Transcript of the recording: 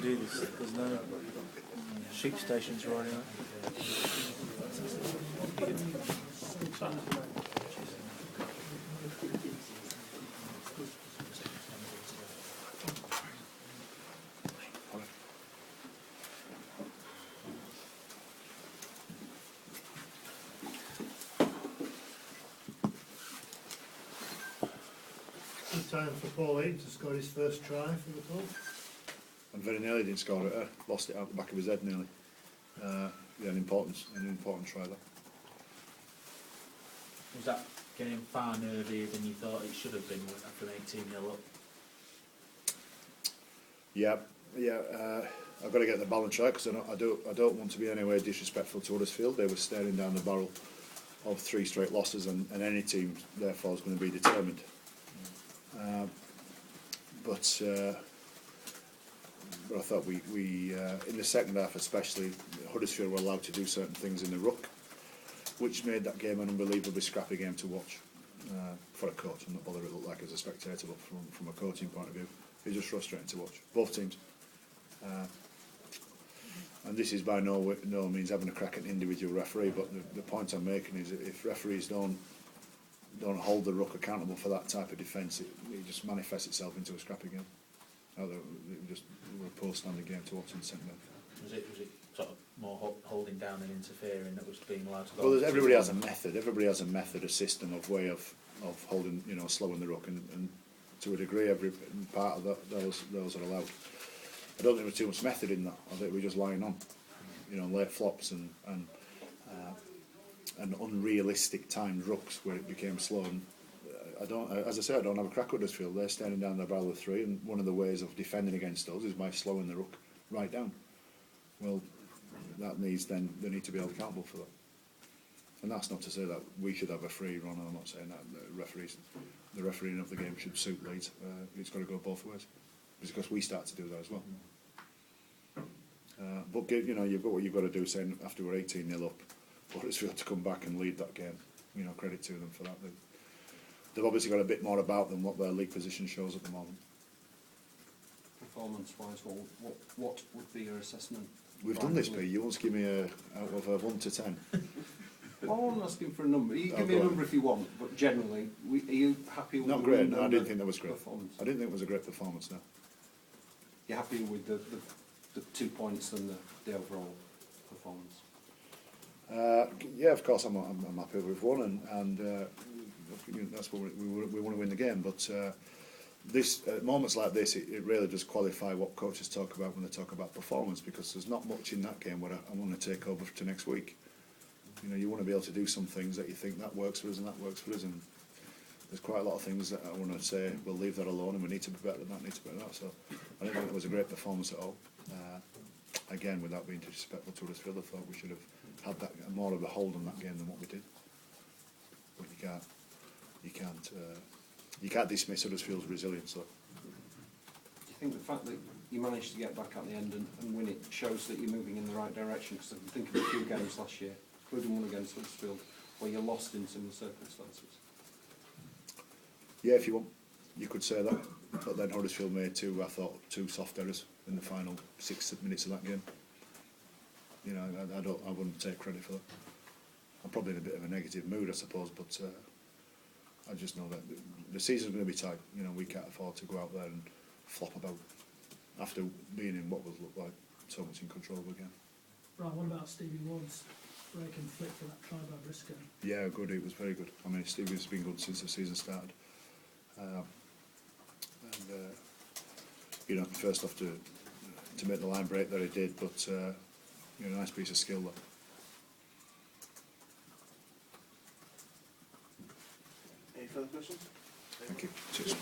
to do this. There's no sheep stations or anything. Time for Paul Eaton to score his first try for the club. And very nearly didn't score it. Lost it out the back of his head nearly. Yeah, an important try there. Was that game far nervier than you thought it should have been after an 18-0 up? Yeah. I've got to get the balance right because I don't want to be anywhere disrespectful to Huddersfield. They were staring down the barrel of 3 straight losses, and any team therefore is going to be determined. But I thought we in the second half especially, Huddersfield were allowed to do certain things in the ruck, which made that game an unbelievably scrappy game to watch for a coach. I'm not bothered it looked like as a spectator, but from a coaching point of view, it was just frustrating to watch, both teams. And this is by no means having a crack at an individual referee, but the point I'm making is that if referees don't hold the ruck accountable for that type of defence, it just manifests itself into a scrappy game. It was a poor standing game to watch in the second half. Was it sort of more holding down and interfering that was being allowed to go? Well, everybody has a method. Everybody has a method, a system, of way of holding, slowing the ruck, and to a degree, every part of those are allowed. I don't think there was too much method in that. I think we were just lying on, late flops and unrealistic timed rucks where it became slow. And as I say, I don't have a crack at Huddersfield. They're standing down the barrel of 3, and one of the ways of defending against those is by slowing the ruck right down. Well, that means then they need to be held accountable for that. And that's not to say that we should have a free run. I'm not saying that the refereeing of the game should suit Leeds. It's got to go both ways, because we start to do that as well. But you've got what you've got to do. Saying after we're 18-0 up, Huddersfield to come back and lead that game, credit to them for that. They've obviously got a bit more about them what their league position shows at the moment. Performance-wise, what would be your assessment? We've done this, Pete. You once give me out of 1 to 10. Well, I'm asking for a number. You give me a number if you want, but generally, are you happy with Not great. No, I didn't think that was great. Performance? I didn't think it was a great performance. No. You're happy with the 2 points and the overall performance? Yeah, of course I'm happy with one, and that's what we want to win the game. But moments like this, it really does qualify what coaches talk about when they talk about performance, because there's not much in that game where I want to take over to next week. You want to be able to do some things that you think that works for us and that works for us, and there's quite a lot of things that I want to say, we'll leave that alone and we need to be better than that, So I don't think it was a great performance at all. Again, without being disrespectful to Huddersfield, I thought we should have had that more of a hold on that game than what we did. But you can't dismiss Huddersfield's resilience. So. Do you think the fact that you managed to get back at the end and win it shows that you're moving in the right direction? Because I can think of a few games last year, including one against Huddersfield, where you're lost in similar circumstances. Yeah, if you want, you could say that. But then Huddersfield made two soft errors in the final 6 minutes of that game. I wouldn't take credit for that. I'm probably in a bit of a negative mood, I suppose, but I just know that the season's going to be tight. We can't afford to go out there and flop about after being in what would look like so much in control again. Right, what about Stevie Ward's break and flick for that try by Briscoe? Yeah, good. It was very good. I mean, Stevie's been good since the season started. First off to make the line break that he did, but nice piece of skill there. Any further questions? Thank you. Cheers.